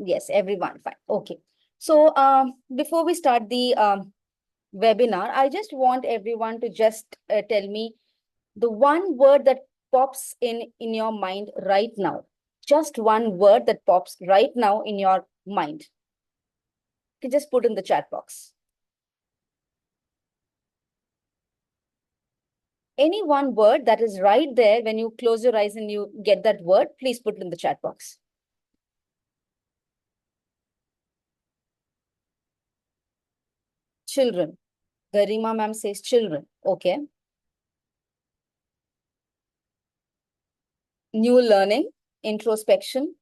Yes, everyone. Fine. Okay. So before we start the webinar, I just want everyone to just tell me the one word that pops in your mind right now. Just one word that pops right now in your mind. You can just put in the chat box. Any one word that is right there when you close your eyes and you get that word, please put it in the chat box. Children. Garima ma'am says children. Okay. New learning, introspection.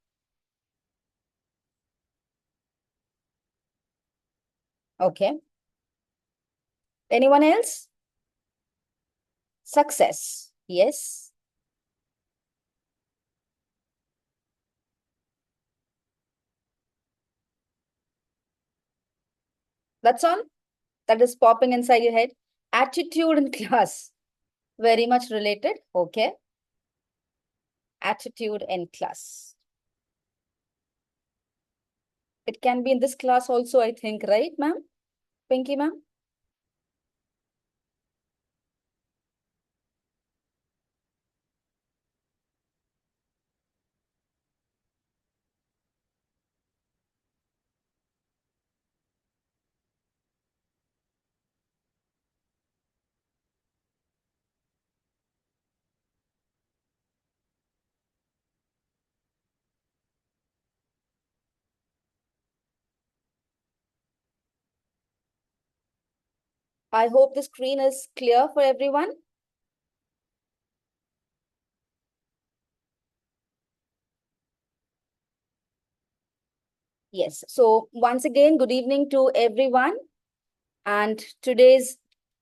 Okay. Anyone else? Success. Yes. That's all that is popping inside your head. Attitude in class. Very much related. Okay. Attitude in class. It can be in this class also, I think, right, ma'am? Pinky, ma'am? I hope the screen is clear for everyone. Yes. So once again, good evening to everyone. And today's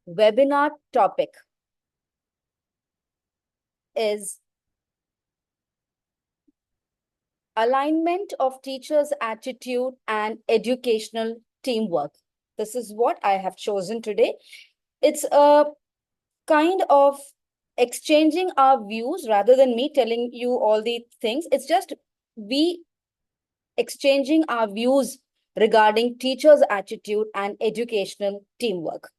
webinar topic is alignment of teachers' attitude and educational teamwork. This is what I have chosen today. It's a kind of exchanging our views rather than me telling you all the things. It's just we exchanging our views regarding teachers' attitude and educational teamwork.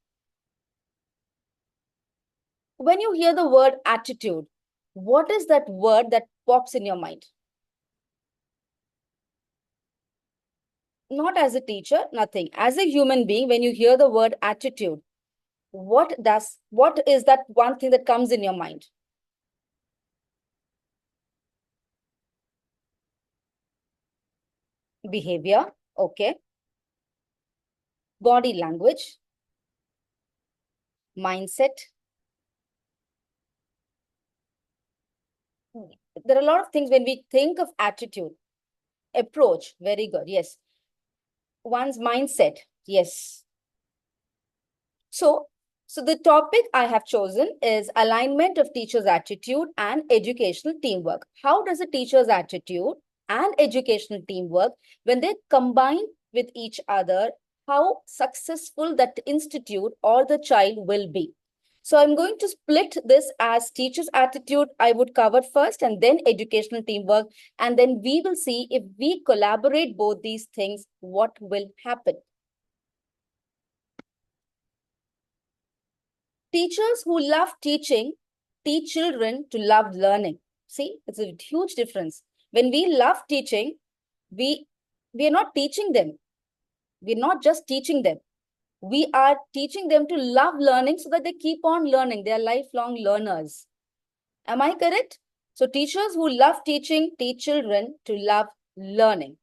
When you hear the word attitude, what is that word that pops in your mind? Not as a teacher, nothing. As a human being, when you hear the word attitude, what is that one thing that comes in your mind? Behavior, okay. Body language, mindset. There are a lot of things when we think of attitude. Approach, very good, yes. One's mindset, yes. So the topic I have chosen is alignment of teacher's attitude and educational teamwork. How does a teacher's attitude and educational teamwork, when they combine with each other, how successful that institute or the child will be? So I'm going to split this as teacher's attitude I would cover first, and then educational teamwork. And then we will see if we collaborate both these things, what will happen. Teachers who love teaching teach children to love learning. See, it's a huge difference. When we love teaching, we we are not teaching them. We're not just teaching them. We are teaching them to love learning so that they keep on learning. They are lifelong learners. Am I correct? So teachers who love teaching teach children to love learning.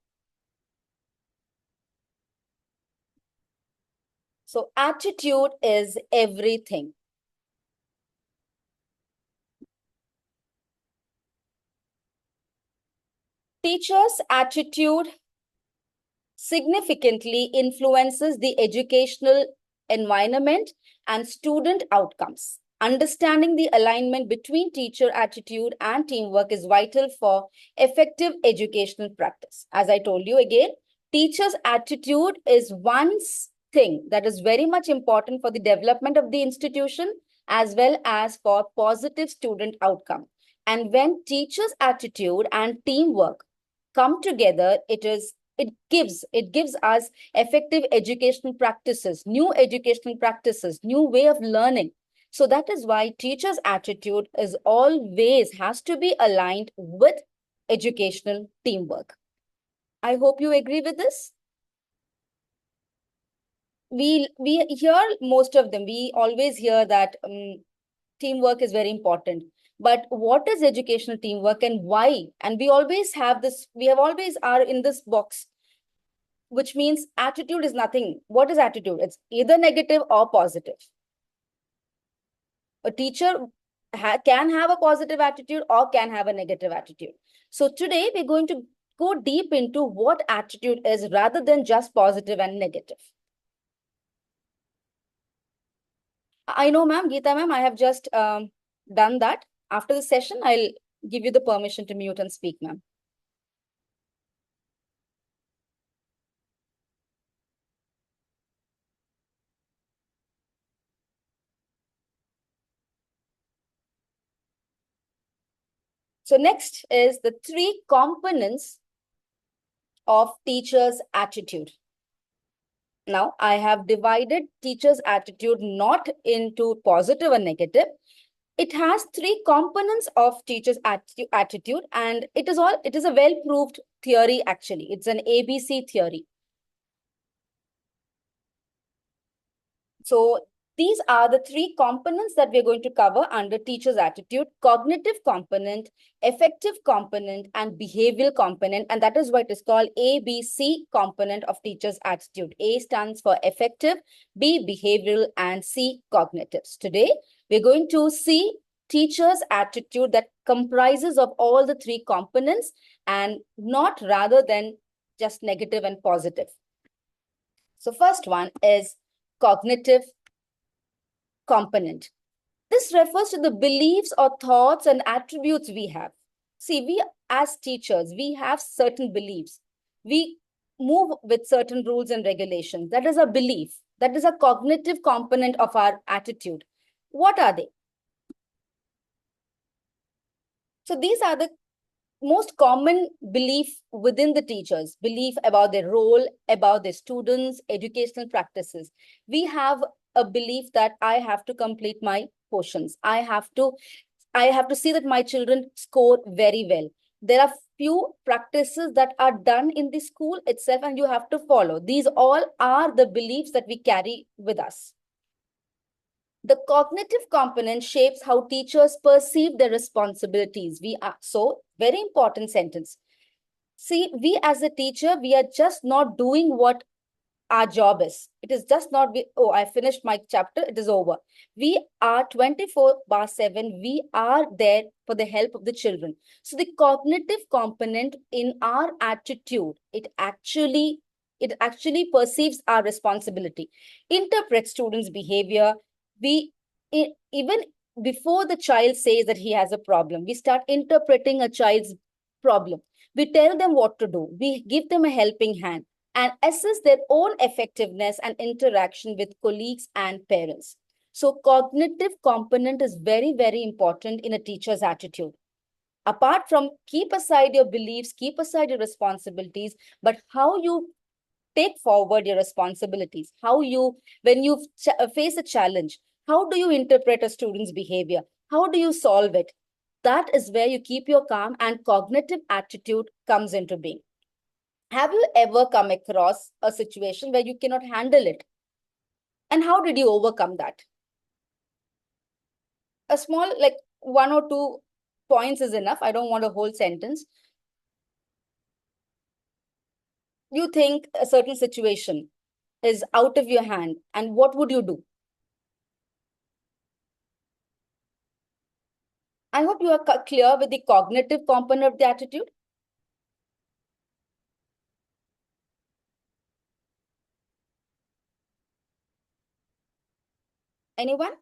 So attitude is everything. Teachers' attitude significantly influences the educational environment and student outcomes. Understanding the alignment between teacher attitude and teamwork is vital for effective educational practice. As I told you again, teacher's attitude is one thing that is very much important for the development of the institution as well as for positive student outcome. And when teacher's attitude and teamwork come together, it is it gives us effective educational practices, new educational practices, new way of learning. So that is why teachers' attitude is always has to be aligned with educational teamwork. I hope you agree with this. We hear most of them. We always hear that teamwork is very important. But what is educational teamwork and why? And we always have this, we have always are in this box, which means attitude is nothing. What is attitude? It's either negative or positive. A teacher can have a positive attitude or can have a negative attitude. So today we're going to go deep into what attitude is rather than just positive and negative. I know, ma'am, Geeta, ma'am, I have just done that. After the session, I'll give you the permission to mute and speak, ma'am. So next is the three components of teacher's attitude. Now, I have divided teacher's attitude not into positive and negative. It has three components of teacher's attitude, and it is a well-proved theory, actually. It's an ABC theory. So these are the three components that we're going to cover under teacher's attitude: cognitive component, effective component, and behavioral component. And that is why it is called ABC component of teacher's attitude. A stands for effective, B behavioral, and C cognitives. Today, we're going to see teacher's attitude that comprises of all the three components and not rather than just negative and positive. So first one is cognitive component. This refers to the beliefs or thoughts and attributes we have. See, we as teachers, we have certain beliefs. We move with certain rules and regulations. That is a belief. That is a cognitive component of our attitude. What are they? So these are the most common belief within the teachers, belief about their role, about their students, educational practices. We have a belief that I have to complete my portions. I have to see that my children score very well. There are few practices that are done in the school itself and you have to follow. These all are the beliefs that we carry with us. The cognitive component shapes how teachers perceive their responsibilities. Very important sentence. See, we as a teacher, we are just not doing what our job is. It is just not, oh, I finished my chapter, it is over. We are 24/7. We are there for the help of the children. So the cognitive component in our attitude, it actually perceives our responsibility, interprets students' behavior. Even before the child says that he has a problem, we start interpreting a child's problem. We tell them what to do. We give them a helping hand and assess their own effectiveness and interaction with colleagues and parents. So cognitive component is very, very important in a teacher's attitude. Apart from keep aside your beliefs, keep aside your responsibilities, but how you take forward your responsibilities, when you face a challenge, how do you interpret a student's behavior? How do you solve it? That is where you keep your calm and cognitive attitude comes into being. Have you ever come across a situation where you cannot handle it? And how did you overcome that? A small, like one or two points is enough. I don't want a whole sentence. You think a certain situation is out of your hand, and what would you do? I hope you are clear with the cognitive component of the attitude. Anyone?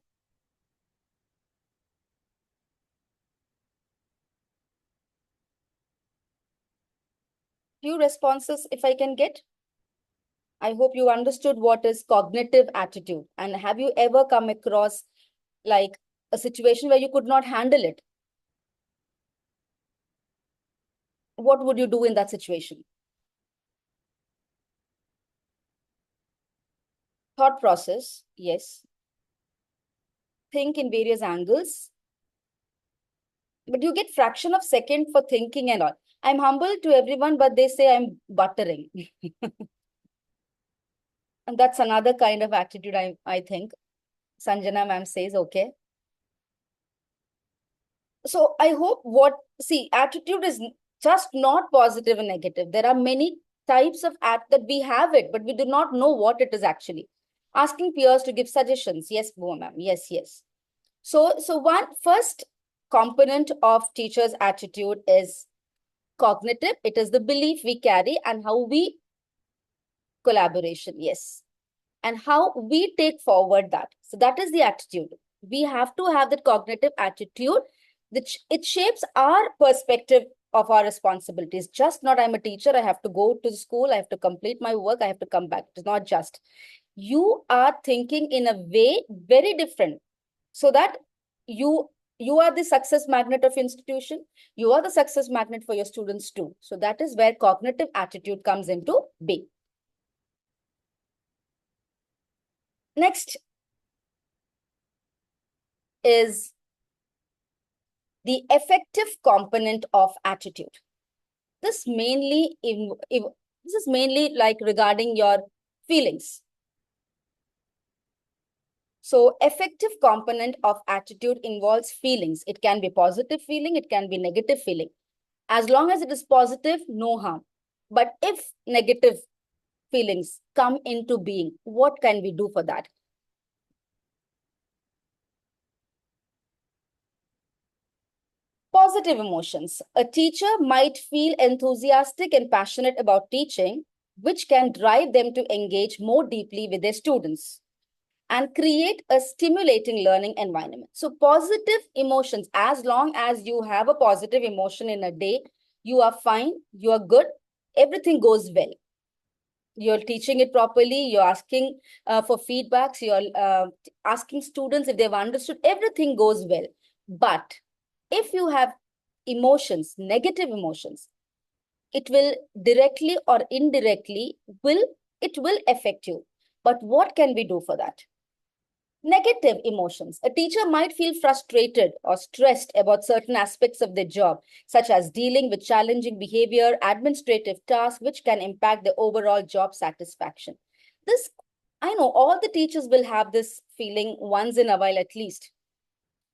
Few responses if I can get. I hope you understood what is cognitive attitude. And have you ever come across like a situation where you could not handle it? What would you do in that situation? Thought process, yes. Think in various angles. But you get fraction of second for thinking and all. I'm humble to everyone, but they say I'm buttering. And that's another kind of attitude, I think. Sanjana ma'am says, okay. So I hope see, attitude is just not positive and negative. There are many types of that we have it, but we do not know what it is actually. Asking peers to give suggestions. Yes, Bo ma'am. Yes, yes. So one first component of teacher's attitude is cognitive. It is the belief we carry and how we collaboration. Yes. And how we take forward that. So that is the attitude. We have to have that cognitive attitude, which it shapes our perspective of our responsibilities. Just not I'm a teacher, I have to go to school, I have to complete my work, I have to come back. It's not just. You are thinking in a way very different so that you are the success magnet of institution. You are the success magnet for your students too. So that is where cognitive attitude comes into being. Next is the effective component of attitude. This mainly this is mainly like regarding your feelings. So effective component of attitude involves feelings. It can be positive feeling, it can be negative feeling. As long as it is positive, no harm. But if negative feelings come into being, what can we do for that? Positive emotions. A teacher might feel enthusiastic and passionate about teaching, which can drive them to engage more deeply with their students and create a stimulating learning environment. So positive emotions, as long as you have a positive emotion in a day, you are fine, you are good, everything goes well. You're teaching it properly, you're asking for feedbacks, you're asking students if they've understood, everything goes well. But if you have emotions, negative emotions, it will directly or indirectly it will affect you. But what can we do for that? Negative emotions. A teacher might feel frustrated or stressed about certain aspects of their job, such as dealing with challenging behavior, administrative tasks, which can impact the overall job satisfaction. This, I know all the teachers will have this feeling once in a while at least,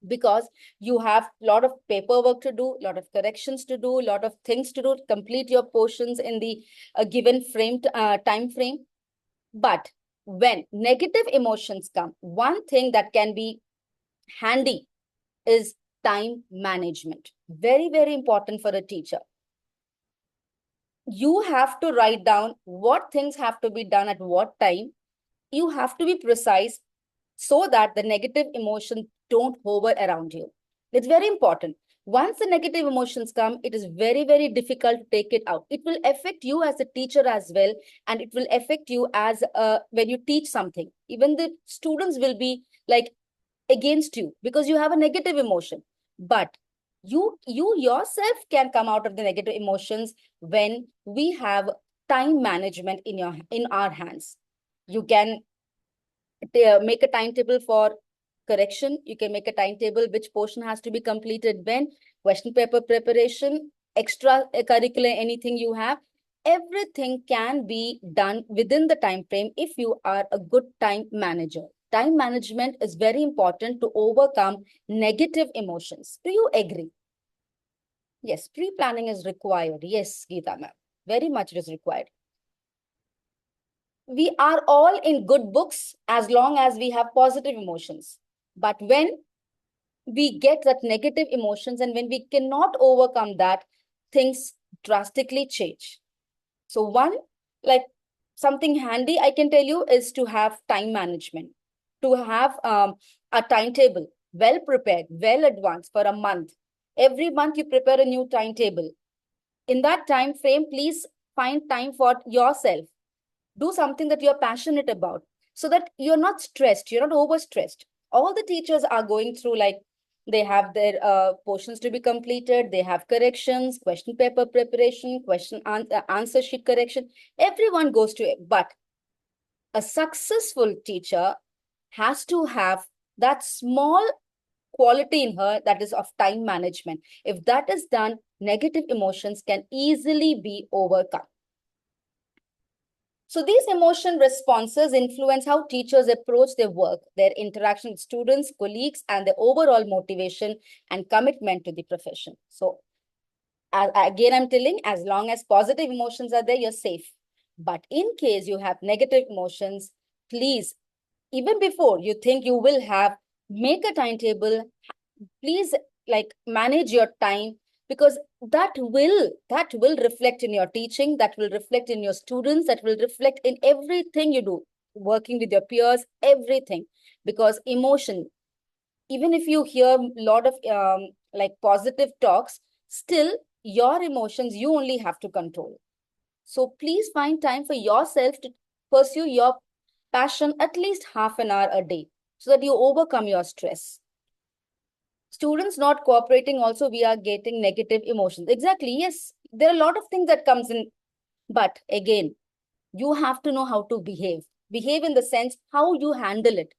because you have a lot of paperwork to do, a lot of corrections to do, a lot of things to do to complete your portions in the given time frame. But when negative emotions come, one thing that can be handy is time management. Very, very important for a teacher. You have to write down what things have to be done at what time. You have to be precise so that the negative emotions don't hover around you. It's very important. Once the negative emotions come, it is very, very difficult to take it out. It will affect you as a teacher as well, and it will affect you as when you teach something. Even the students will be like against you because you have a negative emotion. But you yourself can come out of the negative emotions when we have time management in our hands. You can make a timetable for correction. You can make a timetable which portion has to be completed when, question paper preparation, extra curricular, anything you have. Everything can be done within the time frame if you are a good time manager. Time management is very important to overcome negative emotions. Do you agree? Yes, pre-planning is required. Yes, Geeta ma'am. Very much is required. We are all in good books as long as we have positive emotions. But when we get that negative emotions and when we cannot overcome that, things drastically change. So one, like something handy I can tell you is to have time management, to have a timetable well prepared, well advanced for a month. Every month you prepare a new timetable. In that time frame, please find time for yourself. Do something that you're passionate about so that you're not stressed, you're not overstressed. All the teachers are going through like they have their portions to be completed, they have corrections, question paper preparation, answer sheet correction. Everyone goes to it. But A successful teacher has to have that small quality in her, that is of time management. If that is done, negative emotions can easily be overcome. So these emotion responses influence how teachers approach their work, their interaction with students, colleagues, and their overall motivation and commitment to the profession. So again, I'm telling, as long as positive emotions are there, you're safe. But in case you have negative emotions, please, even before you think you will have, make a timetable. Please, like, manage your time, because that will reflect in your teaching, that will reflect in your students, that will reflect in everything you do, working with your peers, everything. Because emotion, even if you hear a lot of like positive talks, still your emotions you only have to control. So please find time for yourself to pursue your passion at least half an hour a day, so that you overcome your stress. Students not cooperating also, we are getting negative emotions. Exactly, yes, there are a lot of things that comes in, but again, you have to know how to behave in the sense how you handle it.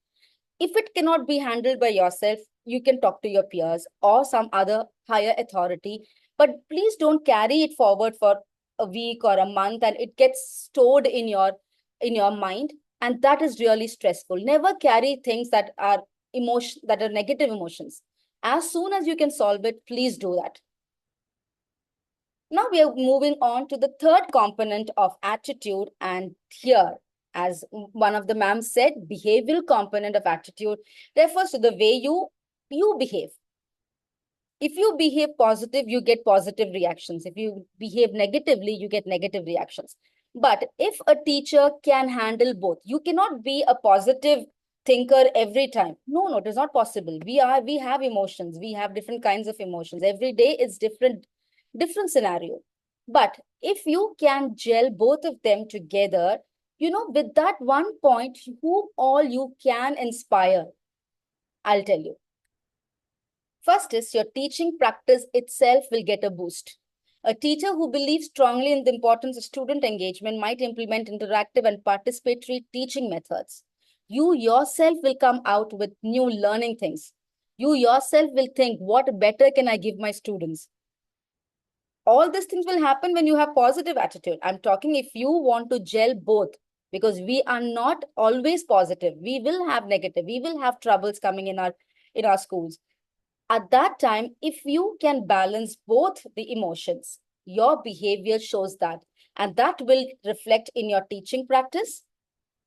If it cannot be handled by yourself, you can talk to your peers or some other higher authority, but please don't carry it forward for a week or a month and it gets stored in your mind, and that is really stressful. Never carry things that are negative emotions. As soon as you can solve it, please do that. Now we are moving on to the third component of attitude, and here, as one of the ma'am said, behavioral component of attitude refers to the way you behave. If you behave positive, you get positive reactions. If you behave negatively, you get negative reactions. But if a teacher can handle both, you cannot be a positive thinker every time. No, it is not possible. We have emotions. We have different kinds of emotions. Every day is different scenario. But if you can gel both of them together, with that one point, whom all you can inspire, I'll tell you. First is your teaching practice itself will get a boost. A teacher who believes strongly in the importance of student engagement might implement interactive and participatory teaching methods. You yourself will come out with new learning things. You yourself will think, what better can I give my students? All these things will happen when you have positive attitude. I'm talking if you want to gel both, because we are not always positive. We will have negative. We will have troubles coming in our schools. At that time, if you can balance both the emotions, your behavior shows that, and that will reflect in your teaching practice.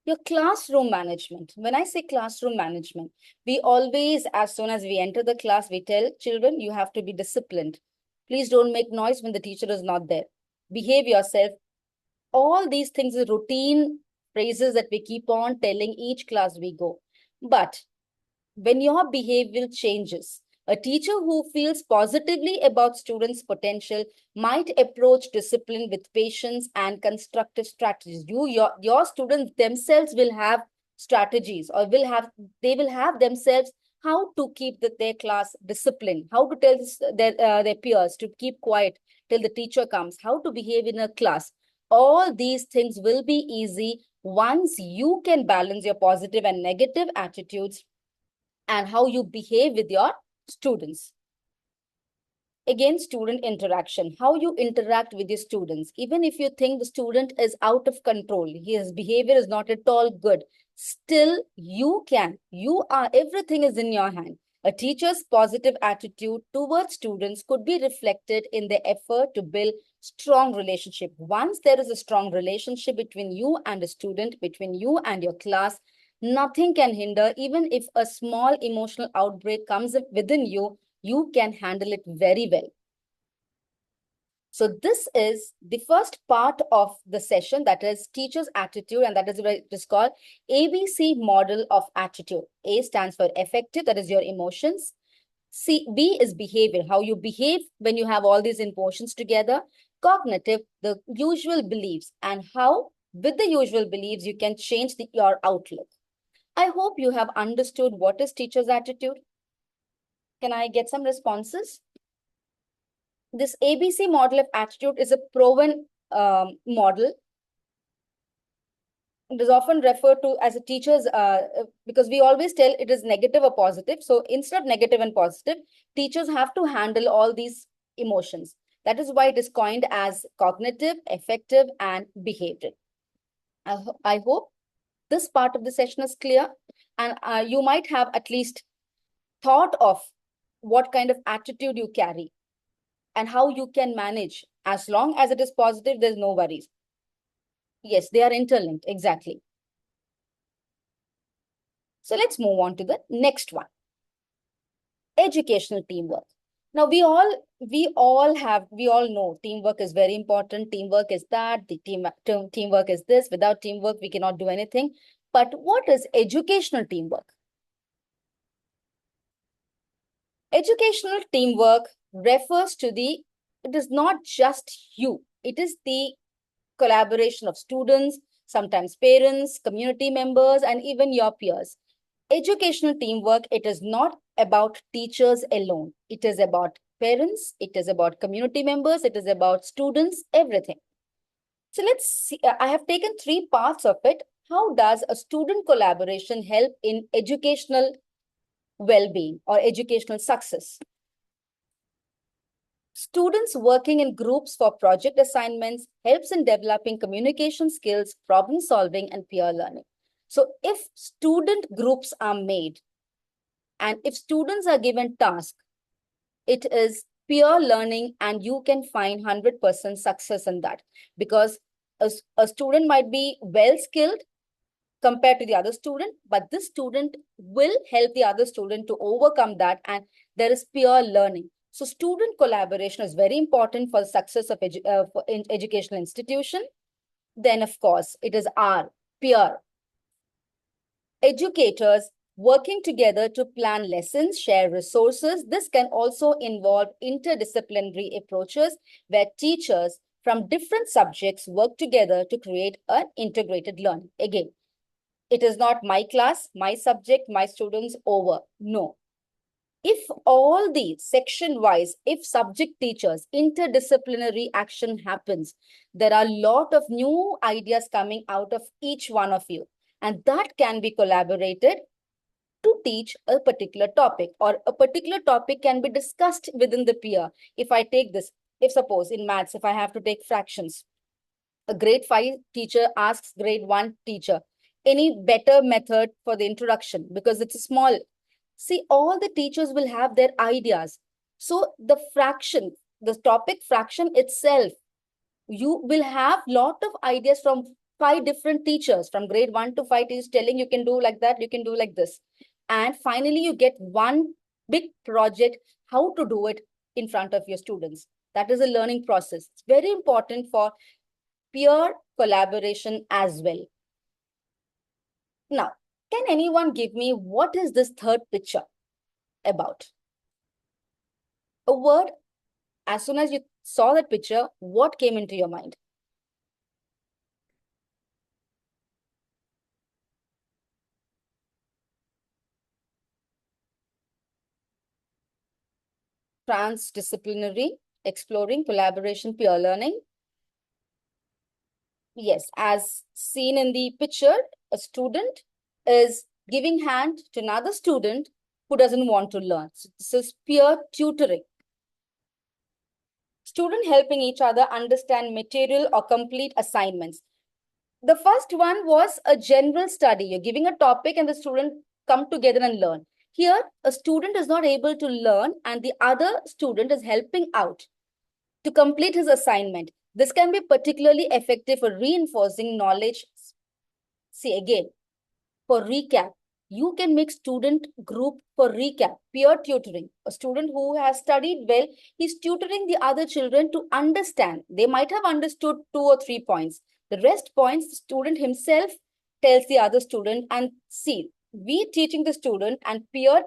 Your classroom management. When I say classroom management, we always, as soon as we enter the class, we tell children, you have to be disciplined. Please don't make noise when the teacher is not there. Behave yourself. All these things are routine phrases that we keep on telling each class we go. But when your behavior changes, a teacher who feels positively about students' potential might approach discipline with patience and constructive strategies. Your students themselves will have strategies, or they will have themselves how to keep their class disciplined, how to tell their peers to keep quiet till the teacher comes, how to behave in a class. All these things will be easy once you can balance your positive and negative attitudes and how you behave with your students. Again, student interaction, how you interact with your students. Even if you think the student is out of control, his behavior is not at all good, still everything is in your hand. A teacher's positive attitude towards students could be reflected in the effort to build strong relationship. Once there is a strong relationship between you and a student, between you and your class, nothing can hinder. Even if a small emotional outbreak comes up within you, you can handle it very well. So this is the first part of the session, that is teacher's attitude, and that is what it is called ABC model of attitude. A stands for affective, that is your emotions. B is behavior, how you behave when you have all these emotions together. Cognitive, the usual beliefs, and how with the usual beliefs you can change your outlook. I hope you have understood what is teacher's attitude. Can I get some responses? This ABC model of attitude is a proven model. it is often referred to as a teacher's, because we always tell it is negative or positive. So instead of negative and positive, teachers have to handle all these emotions. That is why it is coined as cognitive, affective, and behavioral. I hope this part of the session is clear, and you might have at least thought of what kind of attitude you carry and how you can manage. As long as it is positive, there's no worries. Yes, they are interlinked, exactly. So let's move on to the next one. Educational teamwork. Now we all know teamwork is very important. Teamwork is that, teamwork is this. Without teamwork, we cannot do anything. But what is educational teamwork? Educational teamwork refers to it is not just you. It is the collaboration of students, sometimes parents, community members, and even your peers. Educational teamwork, it is not about teachers alone. It is about parents, it is about community members, it is about students, everything. So let's see, I have taken 3 parts of it. How does a student collaboration help in educational well-being or educational success? Students working in groups for project assignments helps in developing communication skills, problem solving, and peer learning. So if student groups are made and if students are given tasks, it is peer learning and you can find 100% success in that, because a student might be well skilled compared to the other student, but this student will help the other student to overcome that, and there is peer learning. So student collaboration is very important for the success of educational institution. Then, of course, it is our peer. Educators working together to plan lessons, share resources. This can also involve interdisciplinary approaches where teachers from different subjects work together to create an integrated learning. Again, it is not my class, my subject, my students over. No. If all the section-wise, if subject teachers, interdisciplinary action happens, there are a lot of new ideas coming out of each one of you. And that can be collaborated to teach a particular topic, or a particular topic can be discussed within the peer. If I take this, if suppose in maths, if I have to take fractions, a grade 5 teacher asks grade 1 teacher, any better method for the introduction, because it's a small. See, all the teachers will have their ideas. So the fraction, the topic fraction itself, you will have lot of ideas from 5 different teachers, from grade 1 to 5 teachers telling you can do like that, you can do like this. And finally, you get one big project, how to do it in front of your students. That is a learning process. It's very important for peer collaboration as well. Now, can anyone give me what is this third picture about? A word, as soon as you saw that picture, what came into your mind? Transdisciplinary, exploring, collaboration, peer learning. Yes, as seen in the picture, a student is giving hand to another student who doesn't want to learn. So this is peer tutoring. Student helping each other understand material or complete assignments. The first one was a general study. You're giving a topic and the student come together and learn. Here, a student is not able to learn and the other student is helping out to complete his assignment. This can be particularly effective for reinforcing knowledge. See again, for recap, you can make student group for recap, peer tutoring. A student who has studied well, he's tutoring the other children to understand. They might have understood 2 or 3 points. The rest points, the student himself tells the other student, and see, we teaching the student and peer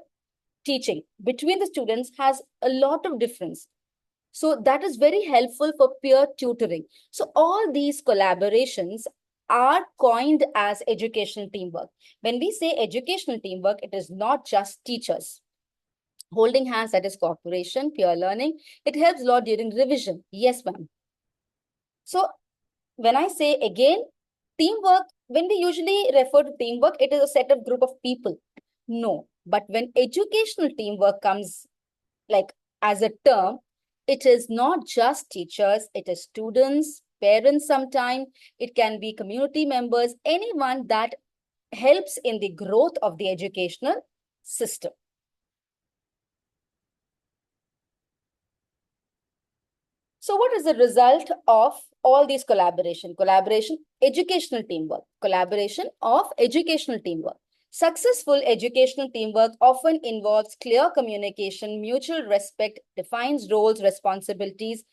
teaching between the students has a lot of difference. So that is very helpful for peer tutoring. So all these collaborations are coined as educational teamwork. When we say educational teamwork, it is not just teachers. Holding hands, that is cooperation, peer learning. It helps a lot during revision. Yes, ma'am. So when I say again, Teamwork, when we usually refer to teamwork, it is a set of group of people. No, but when educational teamwork comes like as a term, it is not just teachers, it is students, parents sometimes, it can be community members, anyone that helps in the growth of the educational system. So what is the result of all these collaboration? Collaboration, educational teamwork. Collaboration of educational teamwork. Successful educational teamwork often involves clear communication, mutual respect, defines roles, responsibilities,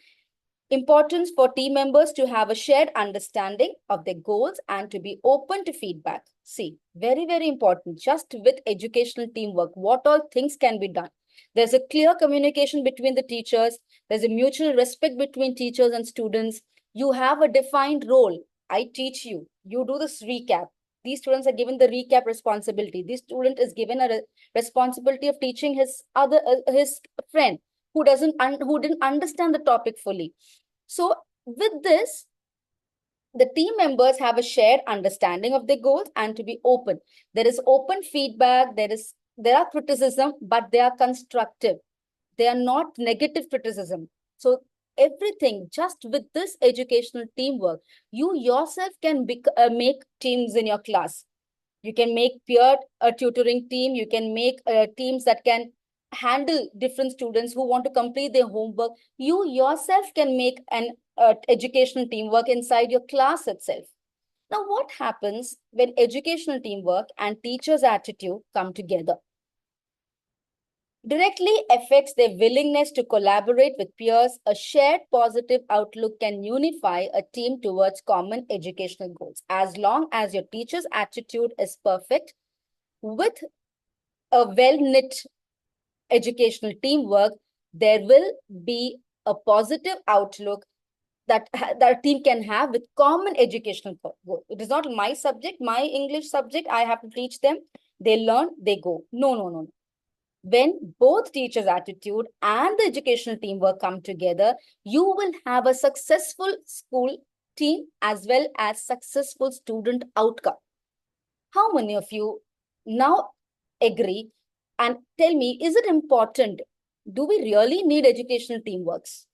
importance for team members to have a shared understanding of their goals and to be open to feedback. See, very, very important. Just with educational teamwork, what all things can be done? There's a clear communication between the teachers. There's a mutual respect between teachers and students. You have a defined role. I teach you. You do this recap. These students are given the recap responsibility. This student is given a responsibility of teaching his friend who didn't understand the topic fully. So with this, the team members have a shared understanding of their goals and to be open. There is open feedback, there are criticism, but they are constructive. They are not negative criticism. So everything just with this educational teamwork, you yourself can make teams in your class. You can make peer tutoring team. You can make teams that can handle different students who want to complete their homework. You yourself can make an educational teamwork inside your class itself. Now, what happens when educational teamwork and teachers' attitude come together? Directly affects their willingness to collaborate with peers. A shared positive outlook can unify a team towards common educational goals. As long as your teacher's attitude is perfect, with a well-knit educational teamwork, there will be a positive outlook that a team can have with common educational goal. It is not my subject, my English subject, I have to teach them. They learn, they go. No, no, no. When both teachers' attitude and the educational teamwork come together, you will have a successful school team as well as successful student outcome. How many of you now agree and tell me, is it important? Do we really need educational teamworks?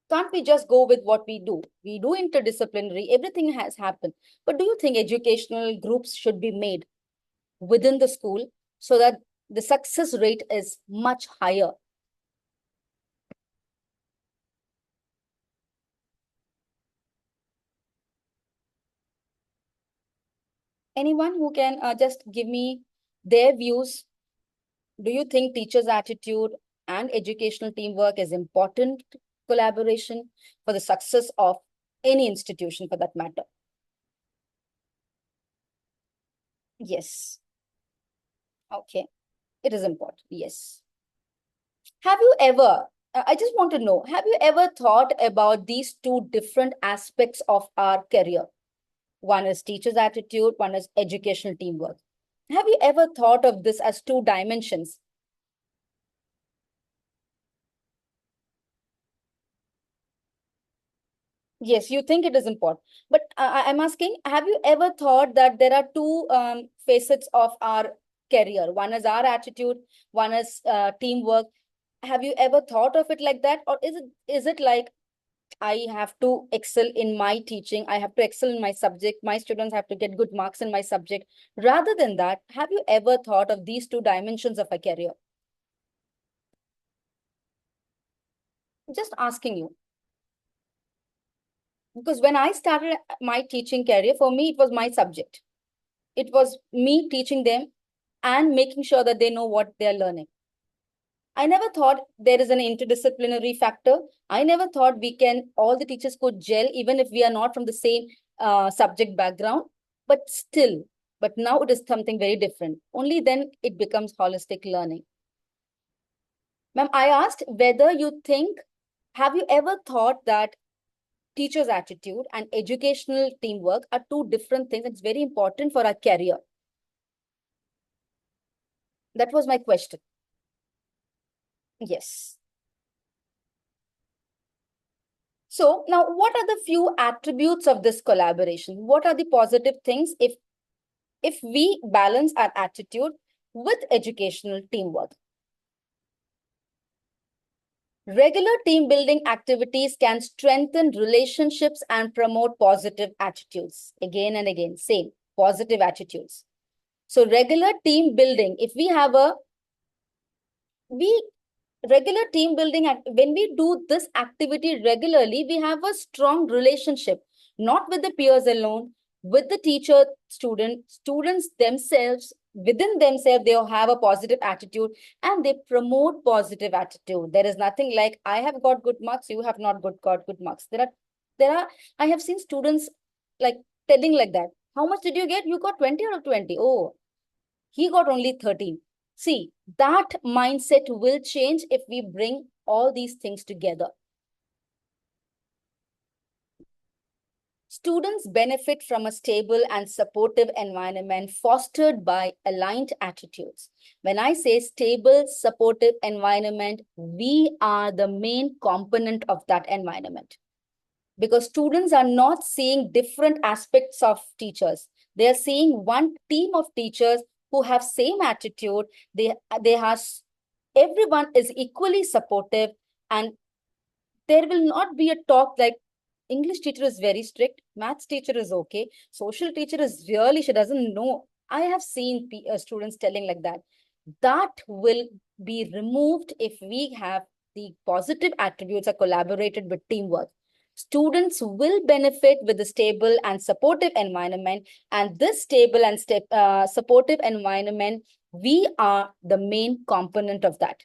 Can't we just go with what we do? We do interdisciplinary, everything has happened. But do you think educational groups should be made within the school so that the success rate is much higher? Anyone who can just give me their views? Do you think teachers' attitude and educational teamwork is important collaboration for the success of any institution for that matter? Yes. Okay. It is important. Yes. Have you ever, I just want to know, have you ever thought about these two different aspects of our career? One is teacher's attitude, one is educational teamwork. Have you ever thought of this as two dimensions? Yes, you think it is important. But I'm asking, have you ever thought that there are two facets of our career? One is our attitude, one is teamwork. Have you ever thought of it like that? Or is it like I have to excel in my teaching, I have to excel in my subject, my students have to get good marks in my subject? Rather than that, have you ever thought of these two dimensions of a career? Just asking you. Because when I started my teaching career, for me, it was my subject. It was me teaching them and making sure that they know what they're learning. I never thought there is an interdisciplinary factor. I never thought all the teachers could gel, even if we are not from the same subject background. But still, but now it is something very different. Only then it becomes holistic learning. Ma'am, I asked whether you think, have you ever thought that teacher's attitude and educational teamwork are two different things? It's very important for our career. That was my question. Yes. So now what are the few attributes of this collaboration? What are the positive things if we balance our attitude with educational teamwork? Regular team building activities can strengthen relationships and promote positive attitudes. Again and again, same positive attitudes. So regular team building, if we have a we regular team building, when we do this activity regularly, we have a strong relationship, not with the peers alone, with the teacher, students themselves, within themselves, they have a positive attitude and they promote positive attitude. There is nothing like I have got good marks, you have not got good marks. There are, I have seen students like telling like that. How much did you get? You got 20 out of 20. Oh, he got only 13. See, that mindset will change if we bring all these things together. Students benefit from a stable and supportive environment fostered by aligned attitudes. When I say stable, supportive environment, we are the main component of that environment. Because students are not seeing different aspects of teachers. They are seeing one team of teachers who have same attitude. They have, everyone is equally supportive, and there will not be a talk like English teacher is very strict, maths teacher is okay, social teacher is really, she doesn't know. I have seen students telling like that. That will be removed if we have the positive attributes are collaborated with teamwork. Students will benefit with a stable and supportive environment, and this stable and supportive environment, we are the main component of that.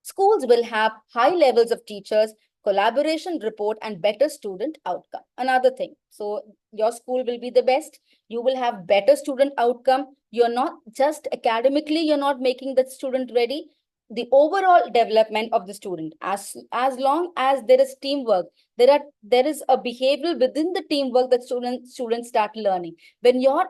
Schools will have high levels of teachers, collaboration report, and better student outcome. Another thing. So your school will be the best. You will have better student outcome. You're not just academically, you're not making the student ready. The overall development of the student, as long as there is teamwork, there is a behavioral within the teamwork that students start learning. When your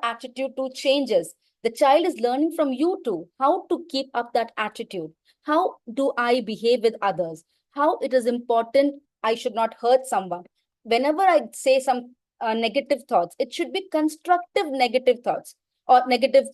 attitude to changes, the child is learning from you too, how to keep up that attitude. How do I behave with others? How it is important I should not hurt someone. Whenever I say some negative thoughts, it should be constructive negative thoughts or negative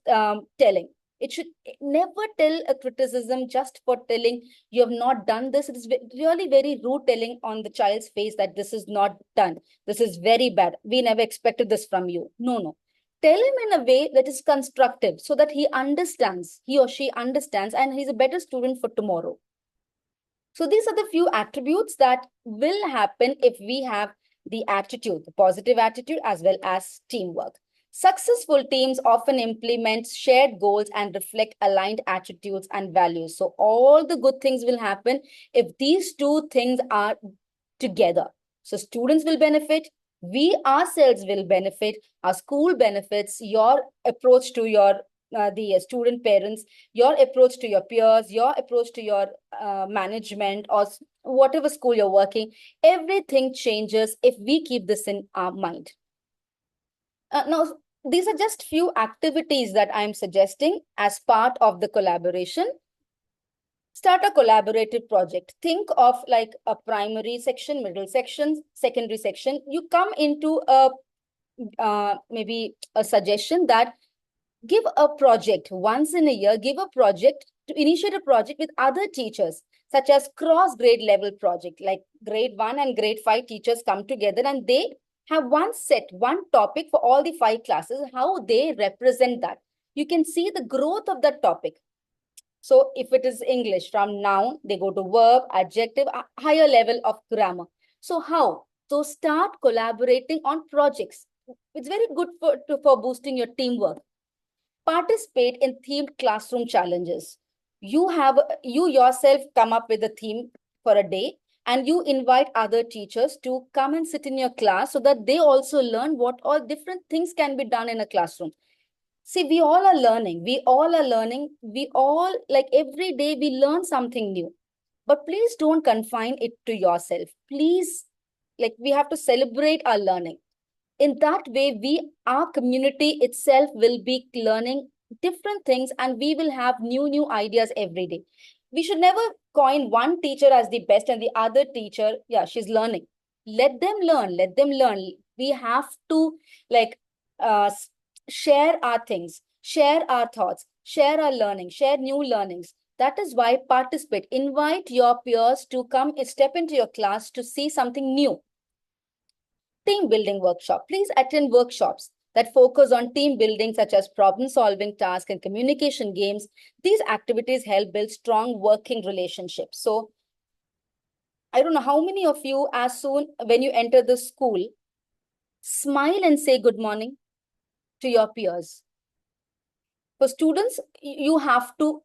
telling. It should never tell a criticism just for telling you have not done this. It is really very rude telling on the child's face that this is not done. This is very bad. We never expected this from you. No, no. Tell him in a way that is constructive so that he or she understands, and he's a better student for tomorrow. So these are the few attributes that will happen if we have the attitude, the positive attitude, as well as teamwork. Successful teams often implement shared goals and reflect aligned attitudes and values. So all the good things will happen if these two things are together. So students will benefit, we ourselves will benefit, our school benefits, your approach to your the student parents, your approach to your peers, your approach to your management, or whatever school you're working, everything changes if we keep this in our mind. Now, these are just few activities that I'm suggesting as part of the collaboration. Start a collaborative project. Think of like a primary section, middle section, secondary section. You come into a maybe a suggestion that give a project once in a year, give a project to initiate a project with other teachers, such as cross grade level project, like grade 1 and grade 5 teachers come together and they have one topic for all the 5 classes, how they represent that. You can see the growth of that topic. So if it is English, from noun, they go to verb, adjective, a higher level of grammar. So how? So start collaborating on projects. It's very good for boosting your teamwork. Participate in themed classroom challenges. You yourself come up with a theme for a day and you invite other teachers to come and sit in your class so that they also learn what all different things can be done in a classroom. See, we all are learning. We all are learning. We all, like every day, we learn something new. But please don't confine it to yourself. Please, like we have to celebrate our learning. In that way, our community itself will be learning different things and we will have new ideas every day. We should never coin one teacher as the best and the other teacher, yeah, she's learning. Let them learn. Let them learn. We have to like share our things, share our thoughts, share our learning, share new learnings. That is why participate. Invite your peers to come step into your class to see something new. Team building workshop. Please attend workshops that focus on team building, such as problem solving tasks and communication games. These activities help build strong working relationships. So I don't know how many of you, as soon when you enter the school, smile and say good morning to your peers. For students, you have to,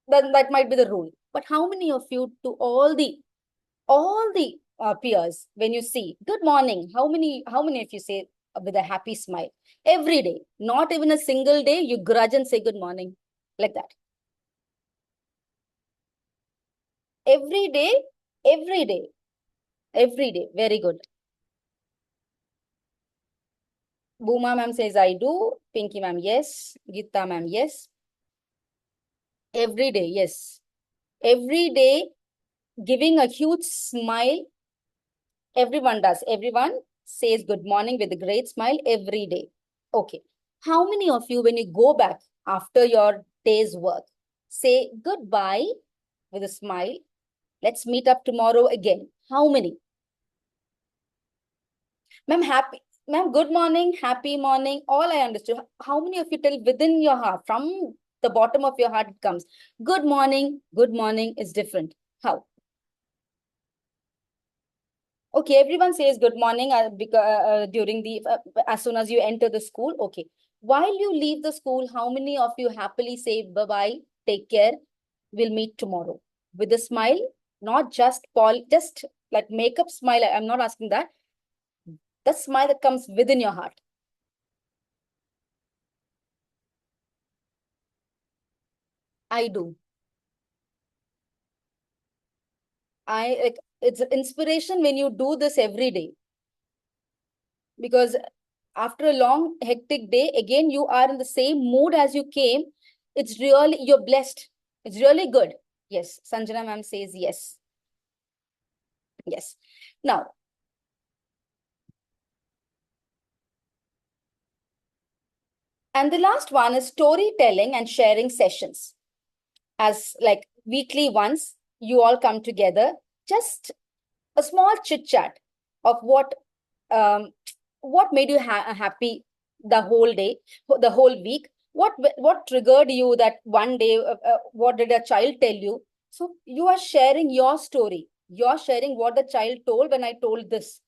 that might be the rule. But how many of you to all the peers, when you see good morning, how many of you say with a happy smile every day? Not even a single day you grudge and say good morning like that. Every day, every day, every day. Very good. Booma ma'am says I do. Pinky ma'am, yes. Geeta ma'am, yes. Every day, yes. Every day, giving a huge smile. Everyone does. Everyone says good morning with a great smile every day. Okay. How many of you, when you go back after your day's work, say goodbye with a smile? Let's meet up tomorrow again. How many? Ma'am, happy. Ma'am, good morning, happy morning. All I understood. How many of you tell within your heart, from the bottom of your heart, it comes? Good morning is different. How? Okay, everyone says good morning during the as soon as you enter the school. Okay, while you leave the school, how many of you happily say bye bye, take care, we'll meet tomorrow with a smile, not just just like makeup smile. I'm not asking that. The smile that comes within your heart. I do. I like it's inspiration when you do this every day, because after a long hectic day, again you are in the same mood as you came. It's really, you're blessed. It's really good. Yes, Sanjana ma'am says yes. Yes. Now, and the last one is storytelling and sharing sessions. As like weekly once, you all come together, just a small chit chat of um, what made you happy the whole day, the whole week. What triggered you that one day? What did a child tell you? So you are sharing your story. You're sharing what the child told when I told this.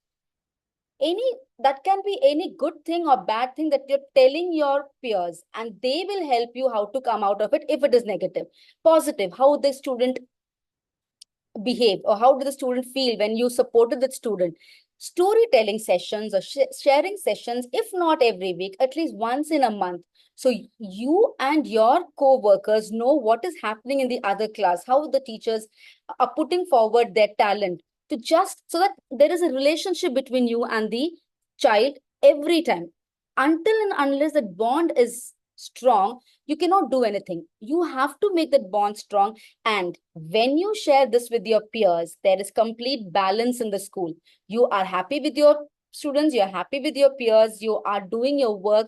Any that can be any good thing or bad thing that you're telling your peers, and they will help you how to come out of it. If it is negative, positive, how the student behaved, or how did the student feel when you supported the student. Storytelling sessions or sharing sessions, if not every week, at least once in a month, so you and your co-workers know what is happening in the other class, how the teachers are putting forward their talent, to just so that there is a relationship between you and the child every time. Until and unless that bond is strong, you cannot do anything. You have to make that bond strong. And when you share this with your peers, there is complete balance in the school. You are happy with your students, you're happy with your peers, you are doing your work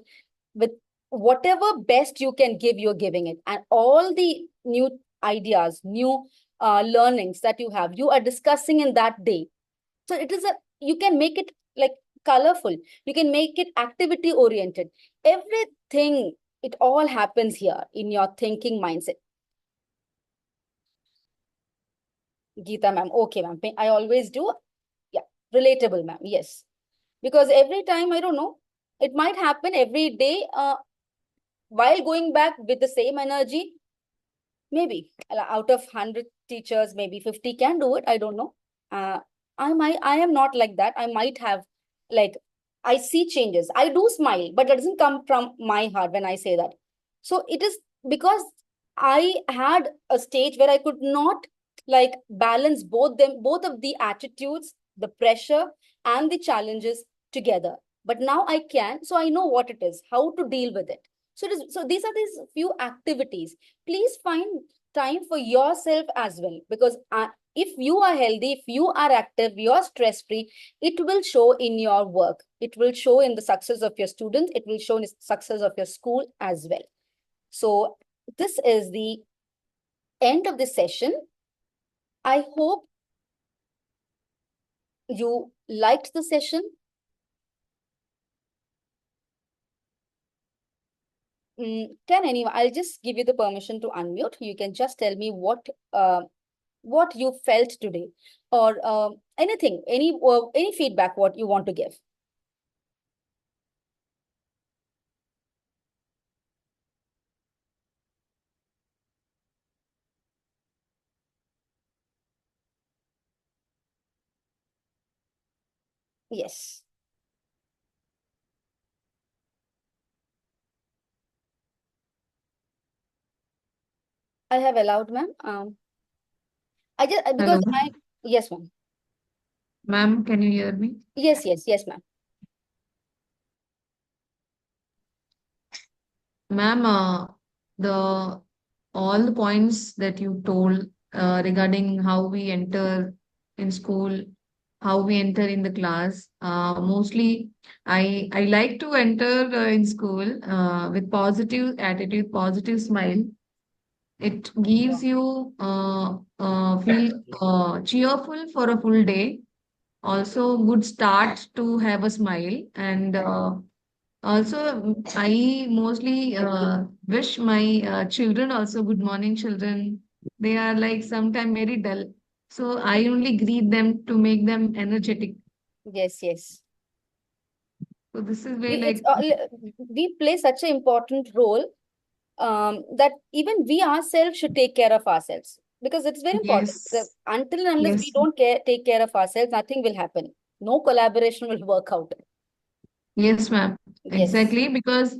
with whatever best you can give, you're giving it. And all the new ideas, new learnings that you have, you are discussing in that day. So it is you can make it like colorful, you can make it activity oriented. Everything, it all happens here in your thinking mindset. Geeta ma'am. Okay, ma'am. I always do. Yeah. Relatable, ma'am. Yes. Because every time, I don't know, it might happen every day. While going back with the same energy, maybe out of 100 teachers, maybe 50 can do it. I don't know. Uh, I am not like that. I might have, like, I see changes. I do smile, but that doesn't come from my heart when I say that. So it is because I had a stage where I could not like balance both of the attitudes, the pressure and the challenges together. But now I can, so I know what it is, how to deal with it. So these are these few activities. Please find time for yourself as well, because if you are healthy, if you are active, you're stress free, it will show in your work, it will show in the success of your students, it will show in the success of your school as well. So this is the end of the session. I hope you liked the session. Can anyone, I'll just give you the permission to unmute. You can just tell me what you felt today, or anything, any feedback what you want to give. Yes, I have allowed, ma'am. I just because Hello, I yes, ma'am. ma'am, can you hear me? Yes, ma'am. Ma'am, the all the points that you told regarding how we enter in school, how we enter in the class, mostly I like to enter in school with positive attitude, positive smile. It gives you feel cheerful for a full day. Also, good start to have a smile and. Also, I mostly wish my children also good morning, children. They are like sometimes very dull. So I only greet them to make them energetic. Yes. So this is very We it's like, we play such an important role, that even we ourselves should take care of ourselves, because it's very important. yes, Until and unless we yes, don't take care of ourselves, nothing will happen. No collaboration will work out. yes, ma'am. Yes, Exactly. Because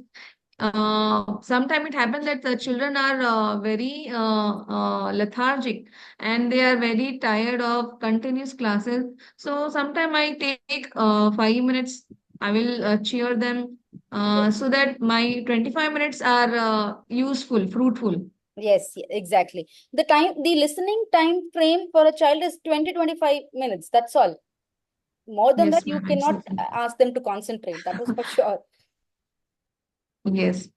sometimes it happens that the children are very lethargic and they are very tired of continuous classes. So sometimes I take 5 minutes. I will cheer them yes, so that my 25 minutes are useful, fruitful. exactly. The listening time frame for a child is 20-25 minutes. That's all. More than that, Yes, you ma'am. cannot Exactly. ask them to concentrate. That is for sure. Yes,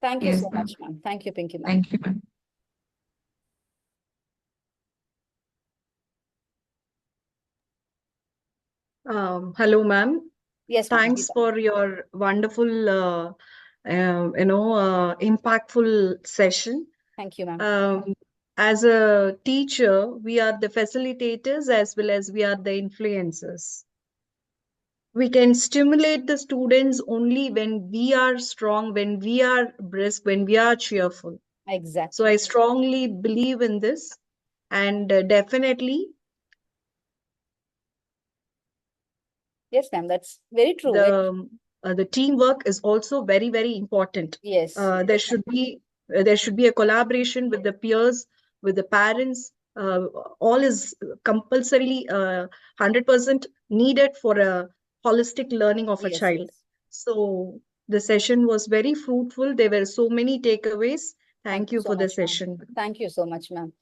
Thank you yes, so ma'am. much, ma'am. Thank you, Pinky, ma'am. Thank you, ma'am. Hello, ma'am. Yes, ma'am. Thanks for your wonderful, impactful session. Thank you, ma'am. Um, as a teacher, we are the facilitators as well as we are the influencers. We can stimulate the students only when we are strong, when we are brisk, when we are cheerful. So Exactly. I strongly believe in this, and definitely Yes, ma'am. That's very true. the teamwork is also very, very important. Yes. There should be a collaboration with the peers, with the parents. All is compulsorily 100% needed for a holistic learning of a Yes, child. yes. So the session was very fruitful. There were so many takeaways. Thank Thank you you so for the much, ma'am. session. Thank you so much, ma'am.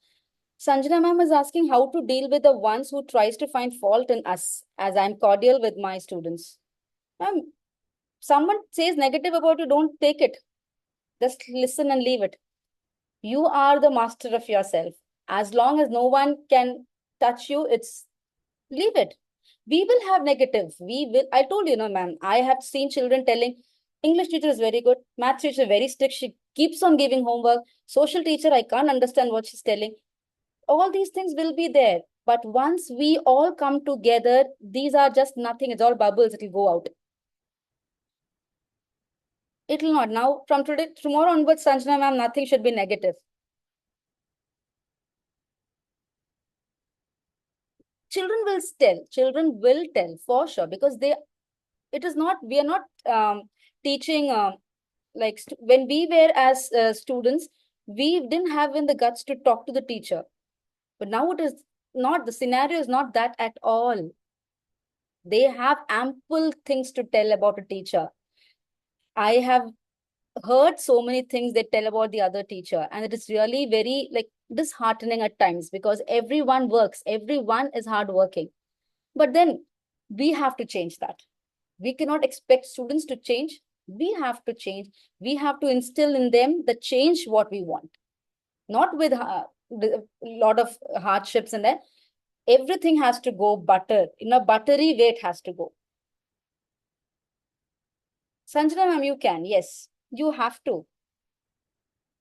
Sanjana ma'am is asking how to deal with the ones who tries to find fault in us, as I'm cordial with my students. Ma'am, someone says negative about you, don't take it. Just listen and leave it. You are the master of yourself. As long as no one can touch you, it's leave it. We will have negative. We will. I told you, no, ma'am. I have seen children telling English teacher is very good, math teacher is very strict. She keeps on giving homework. Social teacher, I can't understand what she's telling. All these things will be there. But once we all come together, these are just nothing. It's all bubbles. It will go out. It will not. Now, from today, tomorrow onwards, Sanjana ma'am, nothing should be negative. Children will tell for sure, because it is not, we are not teaching, like when we were as students, we didn't have in the guts to talk to the teacher. But now it is not, the scenario is not that at all. They have ample things to tell about a teacher. I have heard so many things they tell about the other teacher, and it is really very like disheartening at times because everyone works, everyone is hardworking. But then we have to change that. We cannot expect students to change. We have to change. We have to instill in them the change what we want, not with a lot of hardships and then everything has to go butter in a buttery way. It has to go. Sanjana ma'am, you can. Yes, you have to.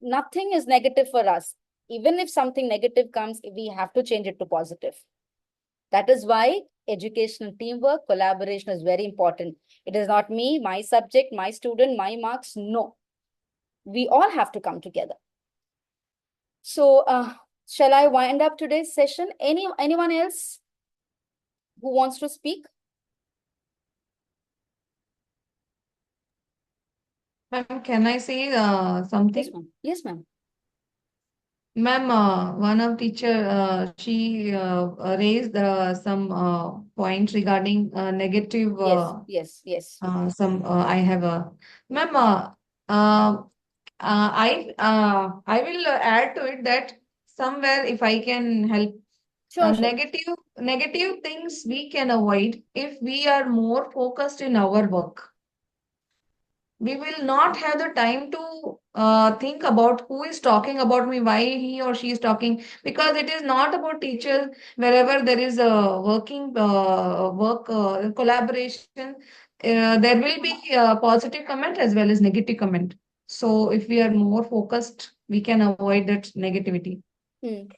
Nothing is negative for us. Even if something negative comes, we have to change it to positive. That is why educational teamwork, collaboration is very important. It is not me, my subject, my student, my marks. No, we all have to come together. So, shall I wind up today's session? Anyone else who wants to speak? Ma'am, can I say Yes, something? ma'am. Yes, ma'am. Ma'am, one of teacher, she raised some points regarding negative Yes. some I have a ma'am uh, I will add to it that somewhere if I can help Sure. negative things we can avoid if we are more focused in our work. We will not have the time to think about who is talking about me, why he or she is talking, because it is not about teachers. Wherever there is a working work collaboration, there will be a positive comment as well as negative comment. So if we are more focused, we can avoid that negativity. Hmm.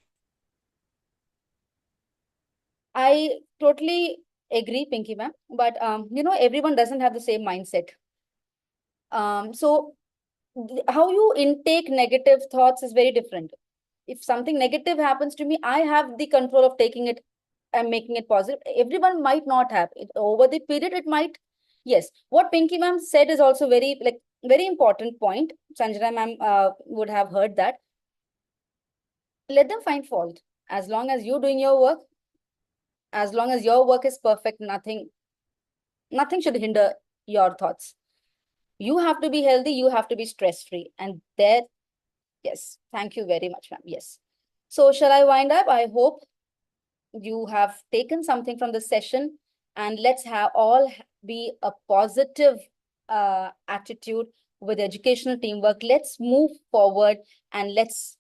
I totally agree, Pinky ma'am. But everyone doesn't have the same mindset. So how you intake negative thoughts is very different. If something negative happens to me, I have the control of taking it and making it positive. Everyone might not have it over the period. It might, yes. What Pinky ma'am said is also very important point. Sanjana ma'am would have heard that. Let them find fault. As long as you're doing your work, as long as your work is perfect, nothing should hinder your thoughts. You have to be healthy, you have to be stress-free. And there, yes, thank you very much, ma'am. Yes. So shall I wind up? I hope you have taken something from the session, and let's have all be a positive attitude with educational teamwork. Let's move forward and let's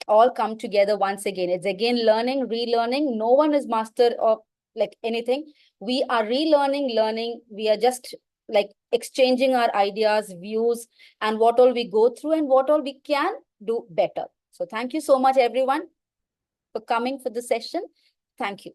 all come together once again. It's again learning, relearning. No one is master of like anything. We are relearning, learning. We are just like exchanging our ideas, views, and what all we go through and what all we can do better. So thank you so much, everyone, for coming for the session. Thank you.